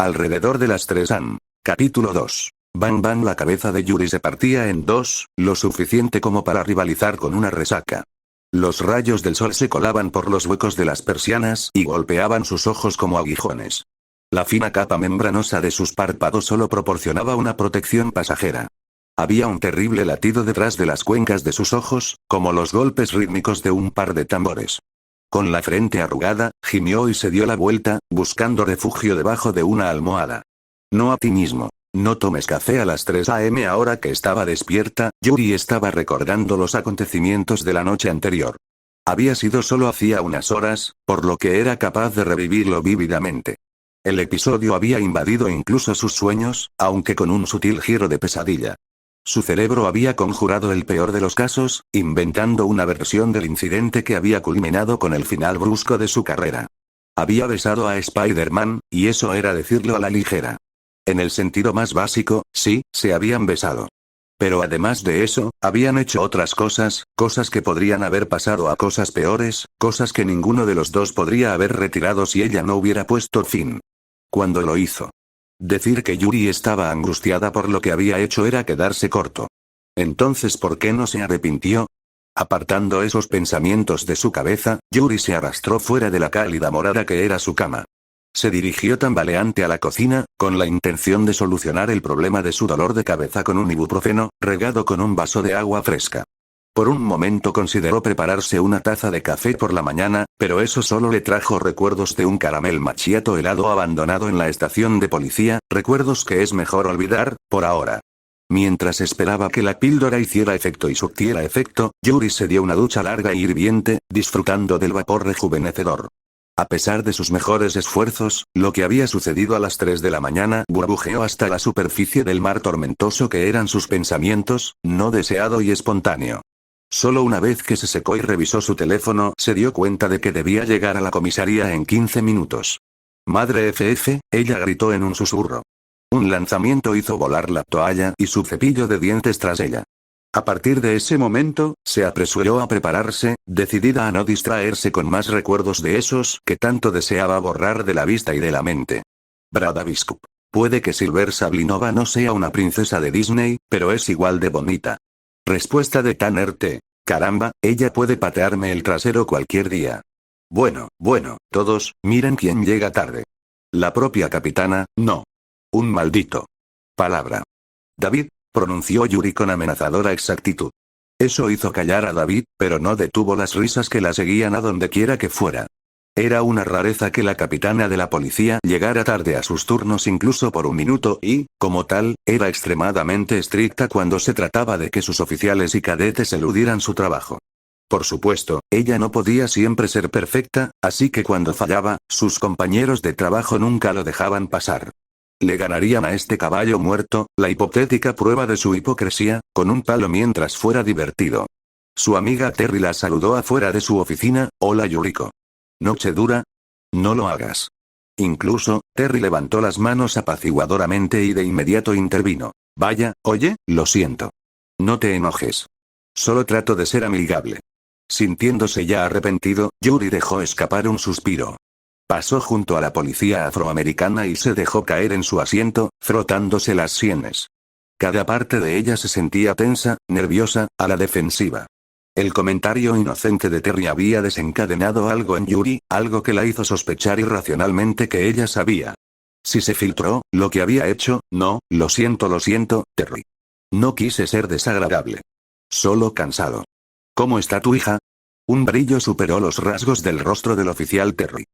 Alrededor de las 3 am. Capítulo 2. Bang bang. La cabeza de Yuri se partía en dos, lo suficiente como para rivalizar con una resaca. Los rayos del sol se colaban por los huecos de las persianas y golpeaban sus ojos como aguijones. La fina capa membranosa de sus párpados solo proporcionaba una protección pasajera. Había un terrible latido detrás de las cuencas de sus ojos, como los golpes rítmicos de un par de tambores. Con la frente arrugada, gimió y se dio la vuelta, buscando refugio debajo de una almohada. No a ti mismo. No tomes café a las 3 am. Ahora que estaba despierta, Yuri estaba recordando los acontecimientos de la noche anterior. Había sido solo hacía unas horas, por lo que era capaz de revivirlo vívidamente. El episodio había invadido incluso sus sueños, aunque con un sutil giro de pesadilla. Su cerebro había conjurado el peor de los casos, inventando una versión del incidente que había culminado con el final brusco de su carrera. Había besado a Spider-Man, y eso era decirlo a la ligera. En el sentido más básico, sí, se habían besado. Pero además de eso, habían hecho otras cosas, cosas que podrían haber pasado a cosas peores, cosas que ninguno de los dos podría haber retirado si ella no hubiera puesto fin. Cuando lo hizo. Decir que Yuri estaba angustiada por lo que había hecho era quedarse corto. Entonces, ¿por qué no se arrepintió? Apartando esos pensamientos de su cabeza, Yuri se arrastró fuera de la cálida morada que era su cama. Se dirigió tambaleante a la cocina, con la intención de solucionar el problema de su dolor de cabeza con un ibuprofeno, regado con un vaso de agua fresca. Por un momento consideró prepararse una taza de café por la mañana, pero eso solo le trajo recuerdos de un caramel macchiato helado abandonado en la estación de policía, recuerdos que es mejor olvidar, por ahora. Mientras esperaba que la píldora hiciera efecto y surtiera efecto, Yuri se dio una ducha larga e hirviente, disfrutando del vapor rejuvenecedor. A pesar de sus mejores esfuerzos, lo que había sucedido a las 3 de la mañana burbujeó hasta la superficie del mar tormentoso que eran sus pensamientos, no deseado y espontáneo. Solo una vez que se secó y revisó su teléfono, se dio cuenta de que debía llegar a la comisaría en 15 minutos. Madre FF, ella gritó en un susurro. Un lanzamiento hizo volar la toalla y su cepillo de dientes tras ella. A partir de ese momento, se apresuró a prepararse, decidida a no distraerse con más recuerdos de esos que tanto deseaba borrar de la vista y de la mente. Brada Biscup. Puede que Silver Sablinova no sea una princesa de Disney, pero es igual de bonita. Respuesta de Tanner T. Caramba, ella puede patearme el trasero cualquier día. Bueno, todos, miren quién llega tarde. La propia capitana, no. Un maldito. Palabra. David, pronunció Yuri con amenazadora exactitud. Eso hizo callar a David, pero no detuvo las risas que la seguían a donde quiera que fuera. Era una rareza que la capitana de la policía llegara tarde a sus turnos incluso por un minuto y, como tal, era extremadamente estricta cuando se trataba de que sus oficiales y cadetes eludieran su trabajo. Por supuesto, ella no podía siempre ser perfecta, así que cuando fallaba, sus compañeros de trabajo nunca lo dejaban pasar. Le ganarían a este caballo muerto, la hipotética prueba de su hipocresía, con un palo mientras fuera divertido. Su amiga Terry la saludó afuera de su oficina. Hola Yuriko. ¿Noche dura? No lo hagas. Incluso, Terry levantó las manos apaciguadoramente y de inmediato intervino. Vaya, oye, lo siento. No te enojes. Solo trato de ser amigable. Sintiéndose ya arrepentido, Yuri dejó escapar un suspiro. Pasó junto a la policía afroamericana y se dejó caer en su asiento, frotándose las sienes. Cada parte de ella se sentía tensa, nerviosa, a la defensiva. El comentario inocente de Terry había desencadenado algo en Yuri, algo que la hizo sospechar irracionalmente que ella sabía. Si se filtró, lo que había hecho, no, lo siento, Terry. No quise ser desagradable. Solo cansado. ¿Cómo está tu hija? Un brillo superó los rasgos del rostro del oficial Terry.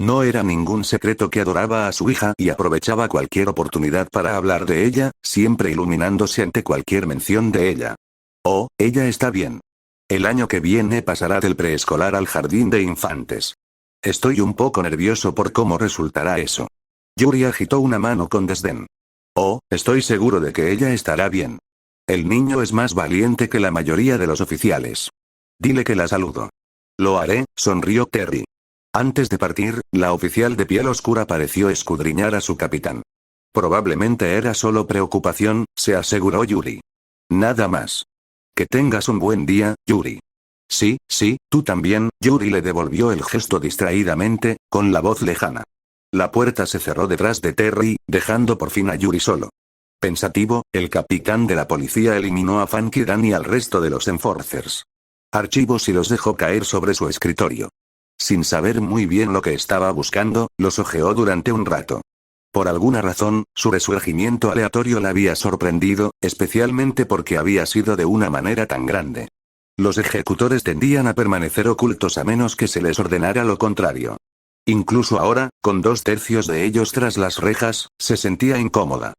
No era ningún secreto que adoraba a su hija y aprovechaba cualquier oportunidad para hablar de ella, siempre iluminándose ante cualquier mención de ella. Oh, ella está bien. El año que viene pasará del preescolar al jardín de infantes. Estoy un poco nervioso por cómo resultará eso. Yuri agitó una mano con desdén. Oh, estoy seguro de que ella estará bien. El niño es más valiente que la mayoría de los oficiales. Dile que la saludo. Lo haré, sonrió Terry. Antes de partir, la oficial de piel oscura pareció escudriñar a su capitán. Probablemente era solo preocupación, se aseguró Yuri. Nada más. Que tengas un buen día, Yuri. Sí, tú también, Yuri le devolvió el gesto distraídamente, con la voz lejana. La puerta se cerró detrás de Terry, dejando por fin a Yuri solo. Pensativo, el capitán de la policía eliminó a Funky Dan y al resto de los Enforcers. Archivos y los dejó caer sobre su escritorio. Sin saber muy bien lo que estaba buscando, los hojeó durante un rato. Por alguna razón, su resurgimiento aleatorio la había sorprendido, especialmente porque había sido de una manera tan grande. Los ejecutores tendían a permanecer ocultos a menos que se les ordenara lo contrario. Incluso ahora, con 2/3 de ellos tras las rejas, se sentía incómoda.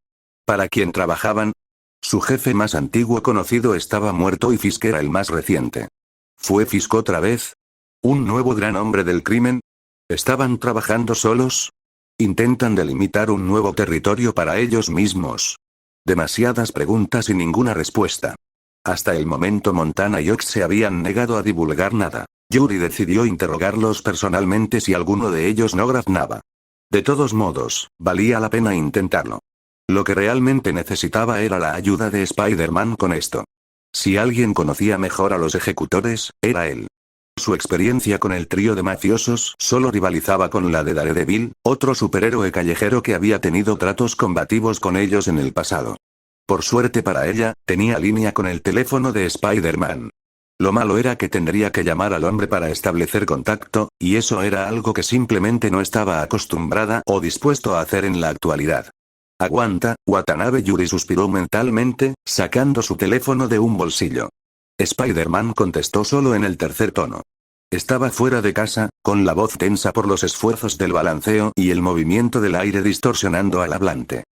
¿Para quién trabajaban? Su jefe más antiguo conocido estaba muerto y Fisk era el más reciente. ¿Fue Fisk otra vez? ¿Un nuevo gran hombre del crimen? ¿Estaban trabajando solos? ¿Intentan delimitar un nuevo territorio para ellos mismos? Demasiadas preguntas y ninguna respuesta. Hasta el momento Montana y Ox se habían negado a divulgar nada. Yuri decidió interrogarlos personalmente si alguno de ellos no graznaba. De todos modos, valía la pena intentarlo. Lo que realmente necesitaba era la ayuda de Spider-Man con esto. Si alguien conocía mejor a los ejecutores, era él. Su experiencia con el trío de mafiosos solo rivalizaba con la de Daredevil, otro superhéroe callejero que había tenido tratos combativos con ellos en el pasado. Por suerte para ella, tenía línea con el teléfono de Spider-Man. Lo malo era que tendría que llamar al hombre para establecer contacto, y eso era algo que simplemente no estaba acostumbrada o dispuesto a hacer en la actualidad. Aguanta, Watanabe. Yuri suspiró mentalmente, sacando su teléfono de un bolsillo. Spider-Man contestó solo en el tercer tono. Estaba fuera de casa, con la voz tensa por los esfuerzos del balanceo y el movimiento del aire distorsionando al hablante.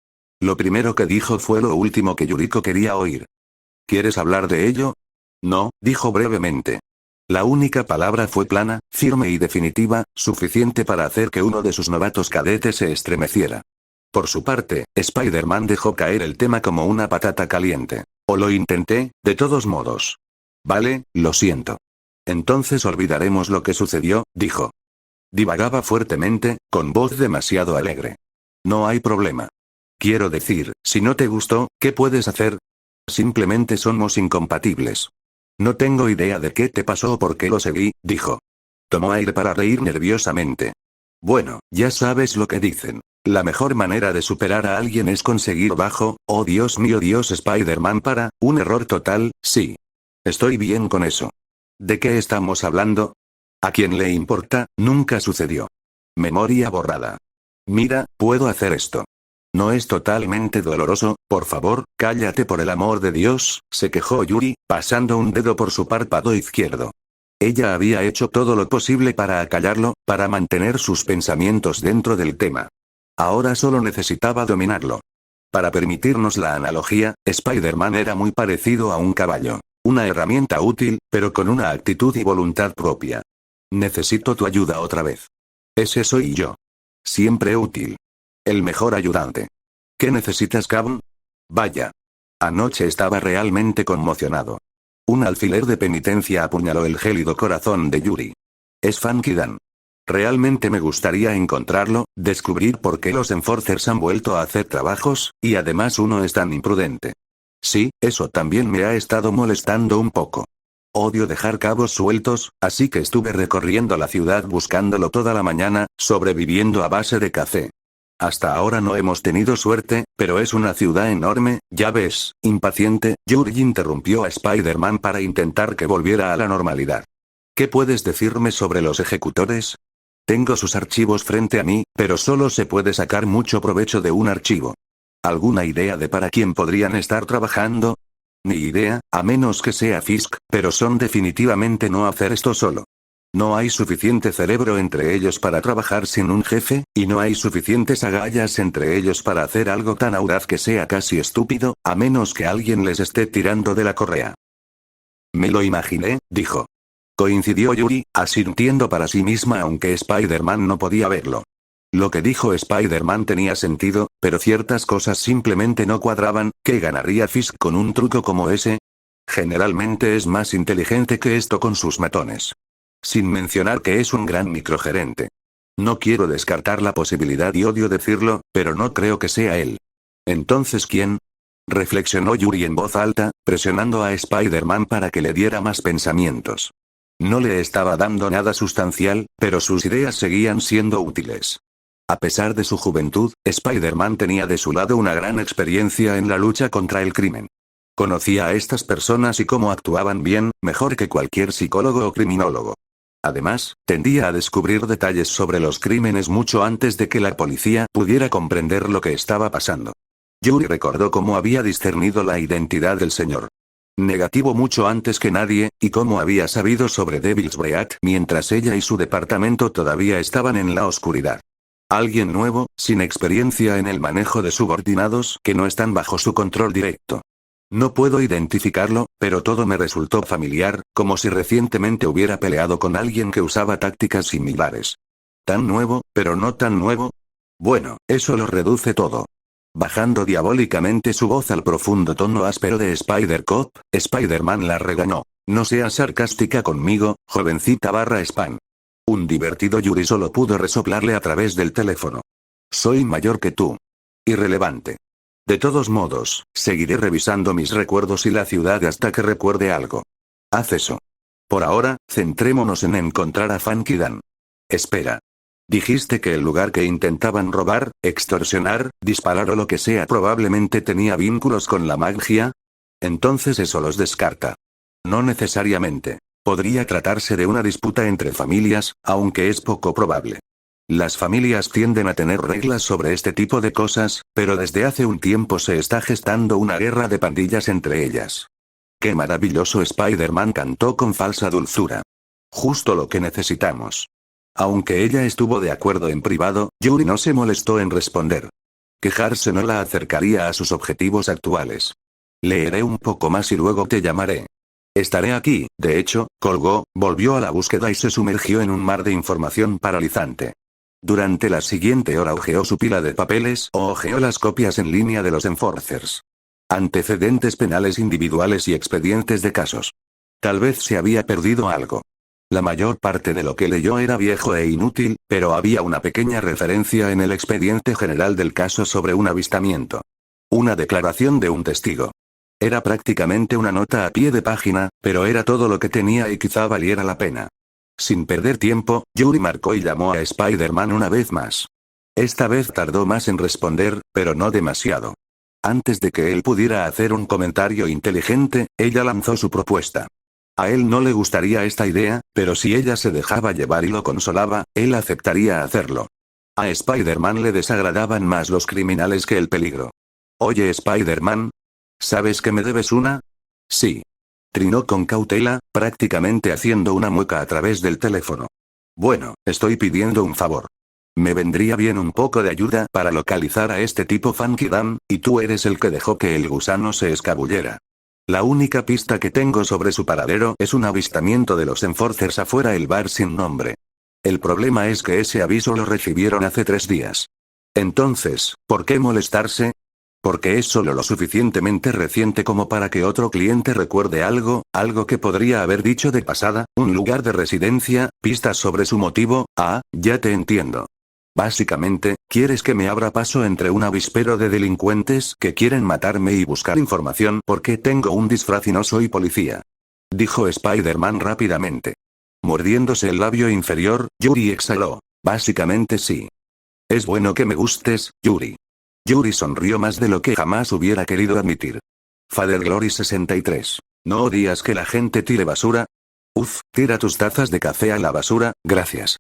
Lo primero que dijo fue lo último que Yuriko quería oír. ¿Quieres hablar de ello? No, dijo brevemente. La única palabra fue plana, firme y definitiva, suficiente para hacer que uno de sus novatos cadetes se estremeciera. Por su parte, Spider-Man dejó caer el tema como una patata caliente. O lo intenté, de todos modos. Vale, lo siento. Entonces olvidaremos lo que sucedió, dijo. Divagaba fuertemente, con voz demasiado alegre. No hay problema. Quiero decir, si no te gustó, ¿qué puedes hacer? Simplemente somos incompatibles. No tengo idea de qué te pasó o por qué lo seguí, dijo. Tomó aire para reír nerviosamente. Bueno, ya sabes lo que dicen. La mejor manera de superar a alguien es conseguir bajo, oh Dios mío, Dios. Spider-Man para, un error total, sí. Estoy bien con eso. ¿De qué estamos hablando? ¿A quién le importa? Nunca sucedió. Memoria borrada. Mira, puedo hacer esto. No es totalmente doloroso, por favor, cállate por el amor de Dios, se quejó Yuri, pasando un dedo por su párpado izquierdo. Ella había hecho todo lo posible para acallarlo, para mantener sus pensamientos dentro del tema. Ahora solo necesitaba dominarlo. Para permitirnos la analogía, Spider-Man era muy parecido a un caballo. Una herramienta útil, pero con una actitud y voluntad propia. Necesito tu ayuda otra vez. Ese soy yo. Siempre útil. El mejor ayudante. ¿Qué necesitas, Cab? Vaya. Anoche estaba realmente conmocionado. Un alfiler de penitencia apuñaló el gélido corazón de Yuri. Es Funky Dan. Realmente me gustaría encontrarlo, descubrir por qué los Enforcers han vuelto a hacer trabajos, y además uno es tan imprudente. Sí, eso también me ha estado molestando un poco. Odio dejar cabos sueltos, así que estuve recorriendo la ciudad buscándolo toda la mañana, sobreviviendo a base de café. Hasta ahora no hemos tenido suerte, pero es una ciudad enorme, ya ves. Impaciente, Yuri interrumpió a Spider-Man para intentar que volviera a la normalidad. ¿Qué puedes decirme sobre los ejecutores? Tengo sus archivos frente a mí, pero solo se puede sacar mucho provecho de un archivo. ¿Alguna idea de para quién podrían estar trabajando? Ni idea, a menos que sea Fisk, pero son definitivamente no hacer esto solo. No hay suficiente cerebro entre ellos para trabajar sin un jefe, y no hay suficientes agallas entre ellos para hacer algo tan audaz que sea casi estúpido, a menos que alguien les esté tirando de la correa. Me lo imaginé, dijo. Coincidió Yuri, asintiendo para sí misma aunque Spider-Man no podía verlo. Lo que dijo Spider-Man tenía sentido, pero ciertas cosas simplemente no cuadraban. ¿Qué ganaría Fisk con un truco como ese? Generalmente es más inteligente que esto con sus matones. Sin mencionar que es un gran microgerente. No quiero descartar la posibilidad y odio decirlo, pero no creo que sea él. ¿Entonces quién? Reflexionó Yuri en voz alta, presionando a Spider-Man para que le diera más pensamientos. No le estaba dando nada sustancial, pero sus ideas seguían siendo útiles. A pesar de su juventud, Spider-Man tenía de su lado una gran experiencia en la lucha contra el crimen. Conocía a estas personas y cómo actuaban bien, mejor que cualquier psicólogo o criminólogo. Además, tendía a descubrir detalles sobre los crímenes mucho antes de que la policía pudiera comprender lo que estaba pasando. Yuri recordó cómo había discernido la identidad del señor negativo mucho antes que nadie, y cómo había sabido sobre Devil's Breath mientras ella y su departamento todavía estaban en la oscuridad. Alguien nuevo, sin experiencia en el manejo de subordinados que no están bajo su control directo. No puedo identificarlo, pero todo me resultó familiar, como si recientemente hubiera peleado con alguien que usaba tácticas similares. ¿Tan nuevo, pero no tan nuevo? Bueno, eso lo reduce todo. Bajando diabólicamente su voz al profundo tono áspero de Spider-Cop, Spider-Man la regañó. No seas sarcástica conmigo, jovencita /spam. Un divertido Yuri solo pudo resoplarle a través del teléfono. Soy mayor que tú. Irrelevante. De todos modos, seguiré revisando mis recuerdos y la ciudad hasta que recuerde algo. Haz eso. Por ahora, centrémonos en encontrar a Funky Dan. Espera. Dijiste que el lugar que intentaban robar, extorsionar, disparar o lo que sea probablemente tenía vínculos con la magia. Entonces eso los descarta. No necesariamente. Podría tratarse de una disputa entre familias, aunque es poco probable. Las familias tienden a tener reglas sobre este tipo de cosas, pero desde hace un tiempo se está gestando una guerra de pandillas entre ellas. ¡Qué maravilloso! Spider-Man cantó con falsa dulzura. Justo lo que necesitamos. Aunque ella estuvo de acuerdo en privado, Yuri no se molestó en responder. Quejarse no la acercaría a sus objetivos actuales. Leeré un poco más y luego te llamaré. Estaré aquí. De hecho, colgó, volvió a la búsqueda y se sumergió en un mar de información paralizante. Durante la siguiente hora hojeó su pila de papeles o hojeó las copias en línea de los Enforcers. Antecedentes penales individuales y expedientes de casos. Tal vez se había perdido algo. La mayor parte de lo que leyó era viejo e inútil, pero había una pequeña referencia en el expediente general del caso sobre un avistamiento. Una declaración de un testigo. Era prácticamente una nota a pie de página, pero era todo lo que tenía y quizá valiera la pena. Sin perder tiempo, Yuri marcó y llamó a Spider-Man una vez más. Esta vez tardó más en responder, pero no demasiado. Antes de que él pudiera hacer un comentario inteligente, ella lanzó su propuesta. A él no le gustaría esta idea, pero si ella se dejaba llevar y lo consolaba, él aceptaría hacerlo. A Spider-Man le desagradaban más los criminales que el peligro. Oye Spider-Man, ¿sabes que me debes una? Sí. Trinó con cautela, prácticamente haciendo una mueca a través del teléfono. Bueno, estoy pidiendo un favor. Me vendría bien un poco de ayuda para localizar a este tipo Funky Dan, y tú eres el que dejó que el gusano se escabullera. La única pista que tengo sobre su paradero es un avistamiento de los Enforcers afuera del bar sin nombre. El problema es que ese aviso lo recibieron hace 3 días. Entonces, ¿por qué molestarse? Porque es solo lo suficientemente reciente como para que otro cliente recuerde algo que podría haber dicho de pasada, un lugar de residencia, pistas sobre su motivo. Ah, ya te entiendo. Básicamente, quieres que me abra paso entre un avispero de delincuentes que quieren matarme y buscar información porque tengo un disfraz y no soy policía. Dijo Spider-Man rápidamente. Mordiéndose el labio inferior, Yuri exhaló. Básicamente sí. Es bueno que me gustes, Yuri. Yuri sonrió más de lo que jamás hubiera querido admitir. Father Glory 63. ¿No odias que la gente tire basura? Tira tus tazas de café a la basura, gracias.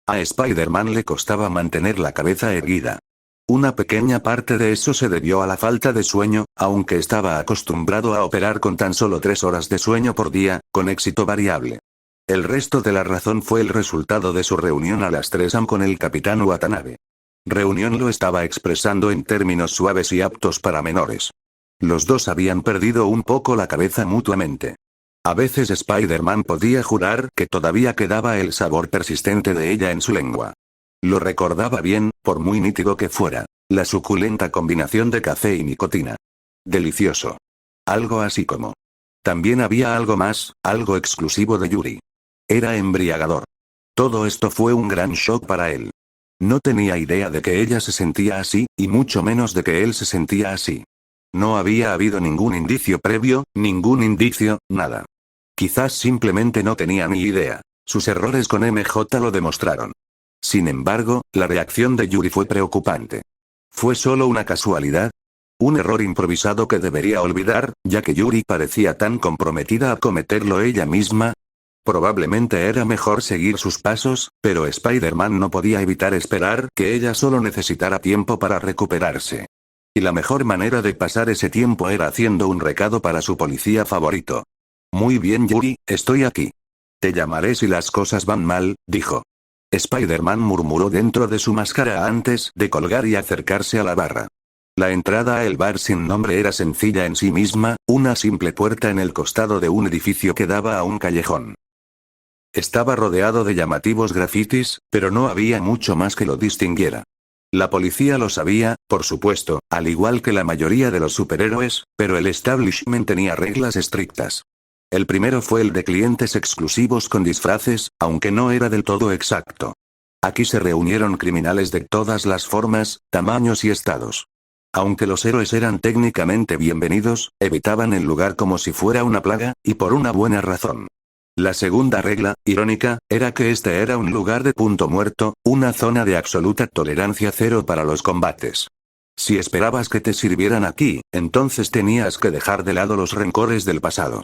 A Spider-Man le costaba mantener la cabeza erguida. Una pequeña parte de eso se debió a la falta de sueño, aunque estaba acostumbrado a operar con tan solo 3 horas de sueño por día, con éxito variable. El resto de la razón fue el resultado de su reunión a las 3 am con el capitán Watanabe. Reunión lo estaba expresando en términos suaves y aptos para menores. Los dos habían perdido un poco la cabeza mutuamente. A veces Spider-Man podía jurar que todavía quedaba el sabor persistente de ella en su lengua. Lo recordaba bien, por muy nítido que fuera. La suculenta combinación de café y nicotina. Delicioso. Algo así como. También había algo más, algo exclusivo de Yuri. Era embriagador. Todo esto fue un gran shock para él. No tenía idea de que ella se sentía así, y mucho menos de que él se sentía así. No había habido ningún indicio previo, ningún indicio, nada. Quizás simplemente no tenía ni idea. Sus errores con MJ lo demostraron. Sin embargo, la reacción de Yuri fue preocupante. ¿Fue solo una casualidad? ¿Un error improvisado que debería olvidar, ya que Yuri parecía tan comprometida a cometerlo ella misma? Probablemente era mejor seguir sus pasos, pero Spider-Man no podía evitar esperar que ella solo necesitara tiempo para recuperarse. Y la mejor manera de pasar ese tiempo era haciendo un recado para su policía favorito. Muy bien Yuri, estoy aquí. Te llamaré si las cosas van mal, dijo. Spider-Man murmuró dentro de su máscara antes de colgar y acercarse a la barra. La entrada a el bar sin nombre era sencilla en sí misma, una simple puerta en el costado de un edificio que daba a un callejón. Estaba rodeado de llamativos grafitis, pero no había mucho más que lo distinguiera. La policía lo sabía, por supuesto, al igual que la mayoría de los superhéroes, pero el establishment tenía reglas estrictas. El primero fue el de clientes exclusivos con disfraces, aunque no era del todo exacto. Aquí se reunieron criminales de todas las formas, tamaños y estados. Aunque los héroes eran técnicamente bienvenidos, evitaban el lugar como si fuera una plaga, y por una buena razón. La segunda regla, irónica, era que este era un lugar de punto muerto, una zona de absoluta tolerancia cero para los combates. Si esperabas que te sirvieran aquí, entonces tenías que dejar de lado los rencores del pasado.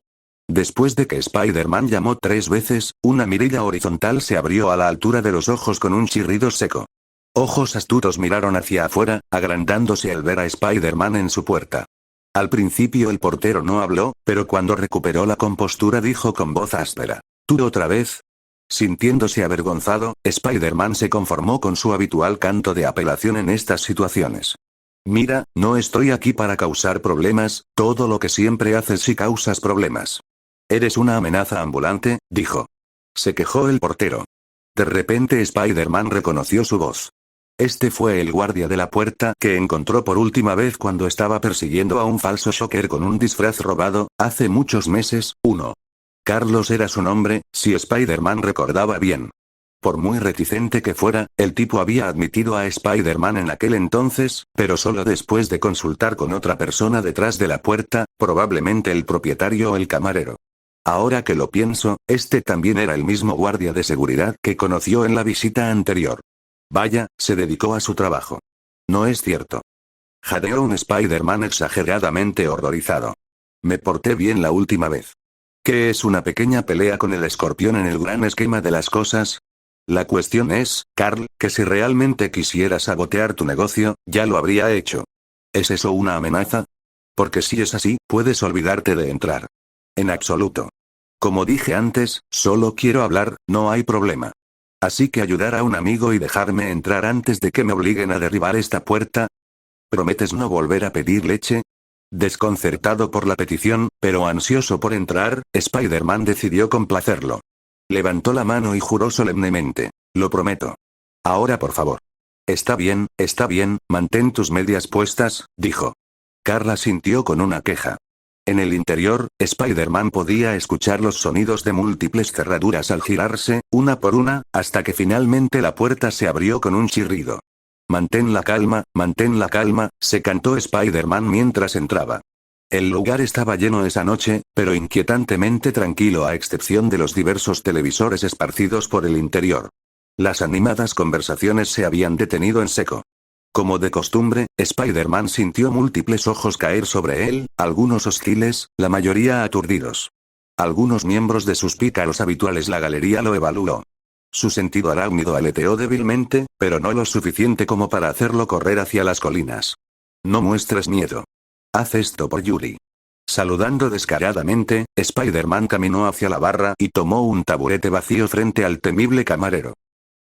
Después de que Spider-Man llamó 3 veces, una mirilla horizontal se abrió a la altura de los ojos con un chirrido seco. Ojos astutos miraron hacia afuera, agrandándose al ver a Spider-Man en su puerta. Al principio el portero no habló, pero cuando recuperó la compostura dijo con voz áspera: ¿Tú otra vez? Sintiéndose avergonzado, Spider-Man se conformó con su habitual canto de apelación en estas situaciones. Mira, no estoy aquí para causar problemas, todo lo que siempre haces si causas problemas. Eres una amenaza ambulante, dijo. Se quejó el portero. De repente Spider-Man reconoció su voz. Este fue el guardia de la puerta que encontró por última vez cuando estaba persiguiendo a un falso Shocker con un disfraz robado, hace muchos meses. Carlos era su nombre, si Spider-Man recordaba bien. Por muy reticente que fuera, el tipo había admitido a Spider-Man en aquel entonces, pero solo después de consultar con otra persona detrás de la puerta, probablemente el propietario o el camarero. Ahora que lo pienso, este también era el mismo guardia de seguridad que conoció en la visita anterior. Vaya, se dedicó a su trabajo. No es cierto. Jadeó un Spider-Man exageradamente horrorizado. Me porté bien la última vez. ¿Qué es una pequeña pelea con el escorpión en el gran esquema de las cosas? La cuestión es, Carl, que si realmente quisiera sabotear tu negocio, ya lo habría hecho. ¿Es eso una amenaza? Porque si es así, puedes olvidarte de entrar. En absoluto. Como dije antes, solo quiero hablar, no hay problema. Así que ayudar a un amigo y dejarme entrar antes de que me obliguen a derribar esta puerta. ¿Prometes no volver a pedir leche? Desconcertado por la petición, pero ansioso por entrar, Spider-Man decidió complacerlo. Levantó la mano y juró solemnemente. Lo prometo. Ahora por favor. Está bien, mantén tus medias puestas, dijo. Carla sintió con una queja. En el interior, Spider-Man podía escuchar los sonidos de múltiples cerraduras al girarse, una por una, hasta que finalmente la puerta se abrió con un chirrido. Mantén la calma, se cantó Spider-Man mientras entraba. El lugar estaba lleno esa noche, pero inquietantemente tranquilo a excepción de los diversos televisores esparcidos por el interior. Las animadas conversaciones se habían detenido en seco. Como de costumbre, Spider-Man sintió múltiples ojos caer sobre él, algunos hostiles, la mayoría aturdidos. Algunos miembros de sus pícaros habituales la galería lo evaluó. Su sentido arácnido aleteó débilmente, pero no lo suficiente como para hacerlo correr hacia las colinas. No muestres miedo. Haz esto por Yuri. Saludando descaradamente, Spider-Man caminó hacia la barra y tomó un taburete vacío frente al temible camarero.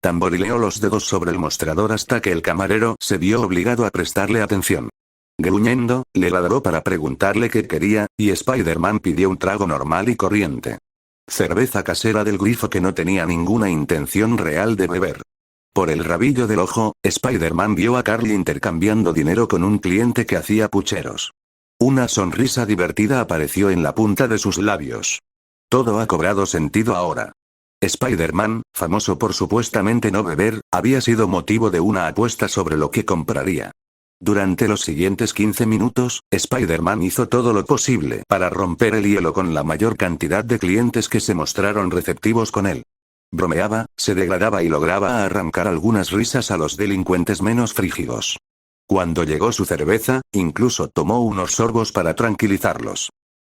Tamborileó los dedos sobre el mostrador hasta que el camarero se vio obligado a prestarle atención. Gruñendo, le ladró para preguntarle qué quería, y Spider-Man pidió un trago normal y corriente. Cerveza casera del grifo que no tenía ninguna intención real de beber. Por el rabillo del ojo, Spider-Man vio a Carl intercambiando dinero con un cliente que hacía pucheros. Una sonrisa divertida apareció en la punta de sus labios. Todo ha cobrado sentido ahora. Spider-Man, famoso por supuestamente no beber, había sido motivo de una apuesta sobre lo que compraría. Durante los siguientes 15 minutos, Spider-Man hizo todo lo posible para romper el hielo con la mayor cantidad de clientes que se mostraron receptivos con él. Bromeaba, se degradaba y lograba arrancar algunas risas a los delincuentes menos frígidos. Cuando llegó su cerveza, incluso tomó unos sorbos para tranquilizarlos.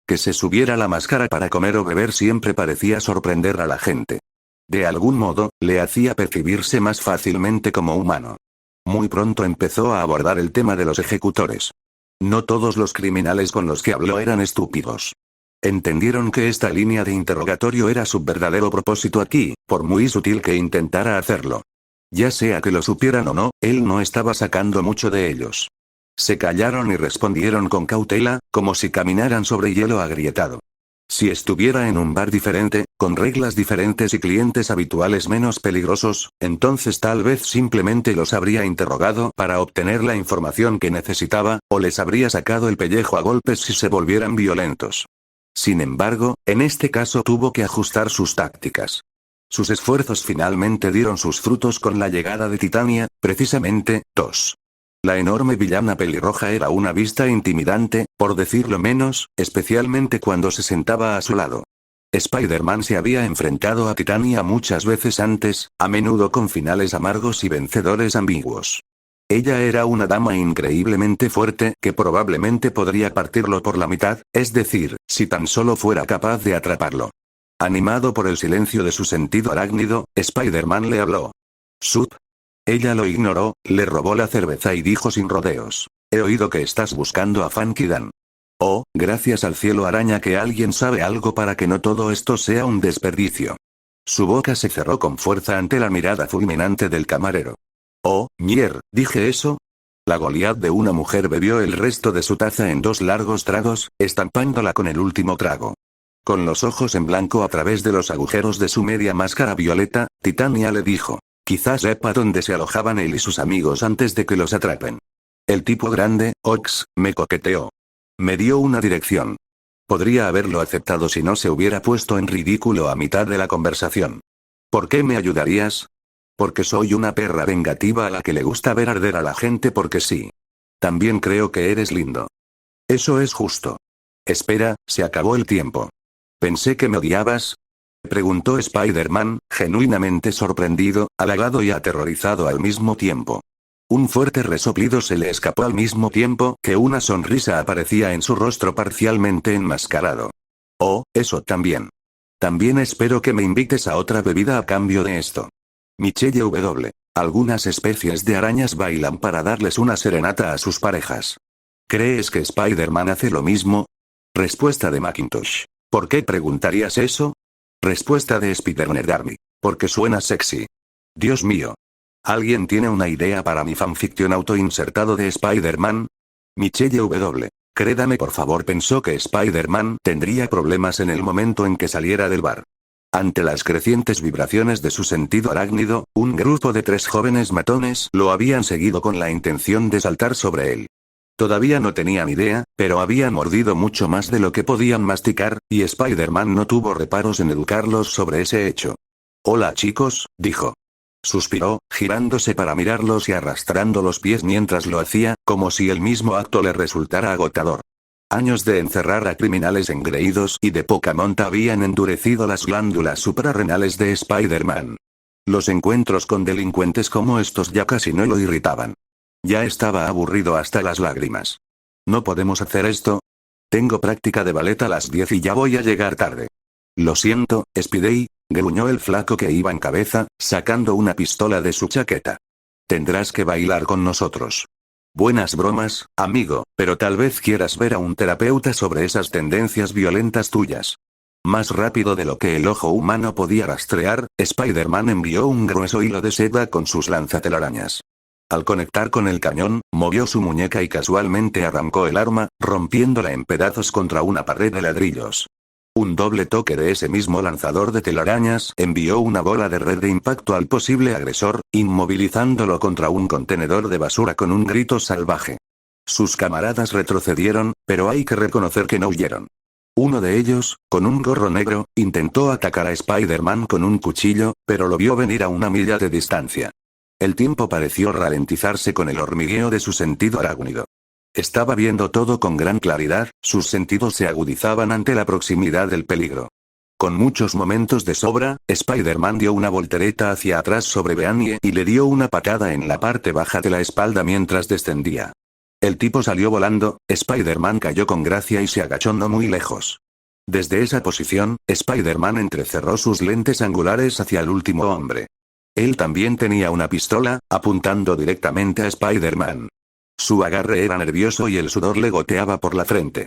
Que se subiera la máscara para comer o beber siempre parecía sorprender a la gente. De algún modo, le hacía percibirse más fácilmente como humano. Muy pronto empezó a abordar el tema de los ejecutores. No todos los criminales con los que habló eran estúpidos. Entendieron que esta línea de interrogatorio era su verdadero propósito aquí, por muy sutil que intentara hacerlo. Ya sea que lo supieran o no, él no estaba sacando mucho de ellos. Se callaron y respondieron con cautela, como si caminaran sobre hielo agrietado. Si estuviera en un bar diferente, con reglas diferentes y clientes habituales menos peligrosos, entonces tal vez simplemente los habría interrogado para obtener la información que necesitaba, o les habría sacado el pellejo a golpes si se volvieran violentos. Sin embargo, en este caso tuvo que ajustar sus tácticas. Sus esfuerzos finalmente dieron sus frutos con la llegada de Titania, precisamente, Tos. La enorme villana pelirroja era una vista intimidante, por decirlo menos, especialmente cuando se sentaba a su lado. Spider-Man se había enfrentado a Titania muchas veces antes, a menudo con finales amargos y vencedores ambiguos. Ella era una dama increíblemente fuerte que probablemente podría partirlo por la mitad, es decir, si tan solo fuera capaz de atraparlo. Animado por el silencio de su sentido arácnido, Spider-Man le habló. «Sup». Ella lo ignoró, le robó la cerveza y dijo sin rodeos. «He oído que estás buscando a Funky Dan». «Oh, gracias al cielo araña que alguien sabe algo para que no todo esto sea un desperdicio». Su boca se cerró con fuerza ante la mirada fulminante del camarero. «Oh, mier, ¿dije eso?» La Goliat de una mujer bebió el resto de su taza en 2 largos tragos, estampándola con el último trago. Con los ojos en blanco a través de los agujeros de su media máscara violeta, Titania le dijo. «Quizás sepa dónde se alojaban él y sus amigos antes de que los atrapen». El tipo grande, Ox, me coqueteó. Me dio una dirección. Podría haberlo aceptado si no se hubiera puesto en ridículo a mitad de la conversación. «¿Por qué me ayudarías?» «Porque soy una perra vengativa a la que le gusta ver arder a la gente porque sí. También creo que eres lindo». «Eso es justo». «Espera, se acabó el tiempo». «¿Pensé que me odiabas?», preguntó Spider-Man, genuinamente sorprendido, halagado y aterrorizado al mismo tiempo. Un fuerte resoplido se le escapó al mismo tiempo que una sonrisa aparecía en su rostro parcialmente enmascarado. «Oh, eso también. También espero que me invites a otra bebida a cambio de esto». Michelle W. Algunas especies de arañas bailan para darles una serenata a sus parejas. ¿Crees que Spider-Man hace lo mismo? Respuesta de Macintosh. ¿Por qué preguntarías eso? Respuesta de Spider-Nerd Army. Porque suena sexy. Dios mío. ¿Alguien tiene una idea para mi fanfiction autoinsertado de Spider-Man? Michelle W. Crédame por favor, pensó que Spider-Man tendría problemas en el momento en que saliera del bar. Ante las crecientes vibraciones de su sentido arácnido, un grupo de 3 jóvenes matones lo habían seguido con la intención de saltar sobre él. Todavía no tenían idea, pero habían mordido mucho más de lo que podían masticar, y Spider-Man no tuvo reparos en educarlos sobre ese hecho. «Hola chicos», dijo. Suspiró, girándose para mirarlos y arrastrando los pies mientras lo hacía, como si el mismo acto le resultara agotador. Años de encerrar a criminales engreídos y de poca monta habían endurecido las glándulas suprarrenales de Spider-Man. Los encuentros con delincuentes como estos ya casi no lo irritaban. Ya estaba aburrido hasta las lágrimas. «¿No podemos hacer esto? Tengo práctica de ballet a las 10 y ya voy a llegar tarde». «Lo siento, Spidey», gruñó el flaco que iba en cabeza, sacando una pistola de su chaqueta. «Tendrás que bailar con nosotros». «Buenas bromas, amigo, pero tal vez quieras ver a un terapeuta sobre esas tendencias violentas tuyas». Más rápido de lo que el ojo humano podía rastrear, Spider-Man envió un grueso hilo de seda con sus lanzatelarañas. Al conectar con el cañón, movió su muñeca y casualmente arrancó el arma, rompiéndola en pedazos contra una pared de ladrillos. Un doble toque de ese mismo lanzador de telarañas envió una bola de red de impacto al posible agresor, inmovilizándolo contra un contenedor de basura con un grito salvaje. Sus camaradas retrocedieron, pero hay que reconocer que no huyeron. Uno de ellos, con un gorro negro, intentó atacar a Spider-Man con un cuchillo, pero lo vio venir a 1 milla de distancia. El tiempo pareció ralentizarse con el hormigueo de su sentido arácnido. Estaba viendo todo con gran claridad, sus sentidos se agudizaban ante la proximidad del peligro. Con muchos momentos de sobra, Spider-Man dio una voltereta hacia atrás sobre Beanie y le dio una patada en la parte baja de la espalda mientras descendía. El tipo salió volando, Spider-Man cayó con gracia y se agachó no muy lejos. Desde esa posición, Spider-Man entrecerró sus lentes angulares hacia el último hombre. Él también tenía una pistola, apuntando directamente a Spider-Man. Su agarre era nervioso y el sudor le goteaba por la frente.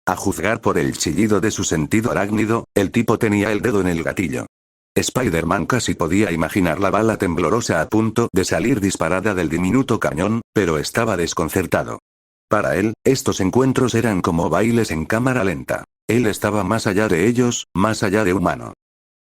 A juzgar por el chillido de su sentido arácnido, el tipo tenía el dedo en el gatillo. Spider-Man casi podía imaginar la bala temblorosa a punto de salir disparada del diminuto cañón, pero estaba desconcertado. Para él, estos encuentros eran como bailes en cámara lenta. Él estaba más allá de ellos, más allá de humano.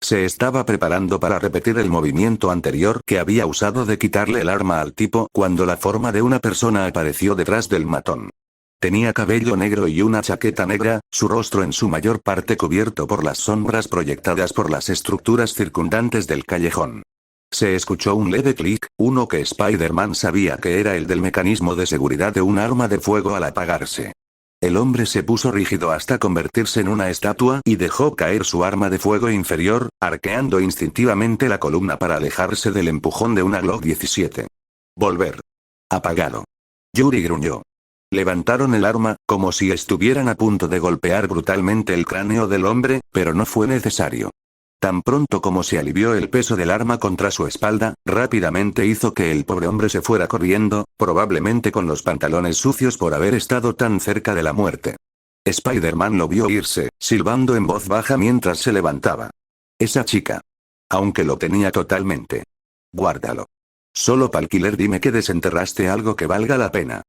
Se estaba preparando para repetir el movimiento anterior que había usado de quitarle el arma al tipo cuando la forma de una persona apareció detrás del matón. Tenía cabello negro y una chaqueta negra, su rostro en su mayor parte cubierto por las sombras proyectadas por las estructuras circundantes del callejón. Se escuchó un leve clic, uno que Spider-Man sabía que era el del mecanismo de seguridad de un arma de fuego al apagarse. El hombre se puso rígido hasta convertirse en una estatua y dejó caer su arma de fuego inferior, arqueando instintivamente la columna para alejarse del empujón de una Glock 17. Volver. Apagado. Yuri gruñó. Levantaron el arma, como si estuvieran a punto de golpear brutalmente el cráneo del hombre, pero no fue necesario. Tan pronto como se alivió el peso del arma contra su espalda, rápidamente hizo que el pobre hombre se fuera corriendo, probablemente con los pantalones sucios por haber estado tan cerca de la muerte. Spider-Man lo vio irse, silbando en voz baja mientras se levantaba. Esa chica. Aunque lo tenía totalmente. Guárdalo. Solo para alquiler, dime que desenterraste algo que valga la pena.